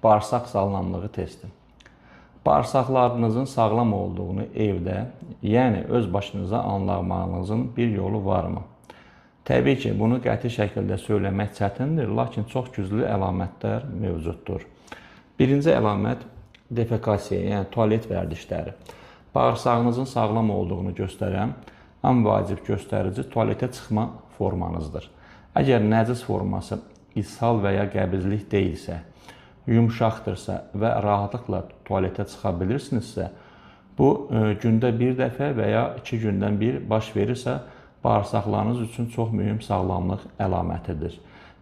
Bağırsaq sağlamlığı testi. Bağırsaqlarınızın sağlam olduğunu evdə, yəni öz başınıza anlamağınızın bir yolu varmı? Təbii ki, bunu qəti şəkildə söyləmək çətindir, lakin çox güclü əlamətlər mövcuddur. Birinci əlamət defekasiya, yəni tualet vərdişləri. Bağırsağınızın sağlam olduğunu göstərən ən vacib göstərici tualetə çıxma formanızdır. Əgər nəcis forması ishal və ya qəbizlik deyilsə, yumşaqdırsa və rahatlıqla tualetə çıxa bilirsinizsə, bu gündə bir dəfə və ya 2 gündən bir baş verirsə, bağırsaqlarınız üçün çox mühüm sağlamlıq əlamətidir.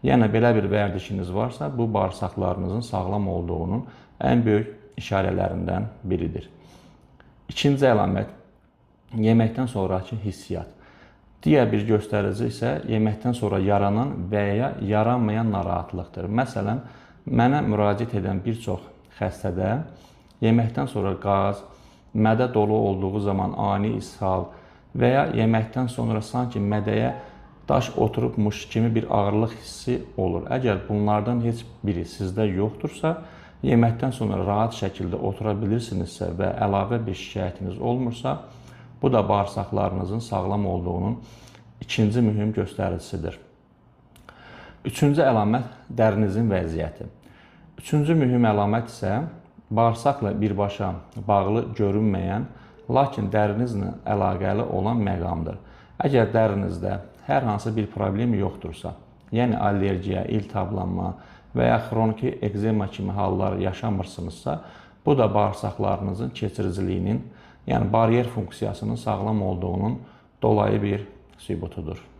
Yəni, belə bir vərdişiniz varsa, bu bağırsaqlarınızın sağlam olduğunun ən böyük işarələrindən biridir. İkinci əlamət, yeməkdən sonraki hissiyat. Digər bir göstərici isə yeməkdən sonra yaranan və ya yaranmayan narahatlıqdır. Məsələn, mənə müraciət edən bir çox xəstədə yeməkdən sonra qaz, mədə dolu olduğu zaman ani ishal və ya yeməkdən sonra sanki mədəyə daş oturubmuş kimi bir ağırlıq hissi olur. Əgər bunlardan heç biri sizdə yoxdursa, yeməkdən sonra rahat şəkildə otura bilirsinizsə və əlavə bir şikayətiniz olmursa, bu da bağırsaqlarınızın sağlam olduğunun ikinci mühüm göstəricisidir. Üçüncü əlamət dərinizin vəziyyəti. Üçüncü mühüm əlamət isə bağırsaqla birbaşa bağlı görünməyən, lakin dərinizlə əlaqəli olan məqamdır. Əgər dərinizdə hər hansı bir problem yoxdursa, yəni allergiya, iltihablanma və ya xroniki ekzema kimi hallar yaşamırsınızsa, bu da bağırsaqlarınızın keçiriciliyinin, yəni baryer funksiyasının sağlam olduğunun dolayı bir sübutudur.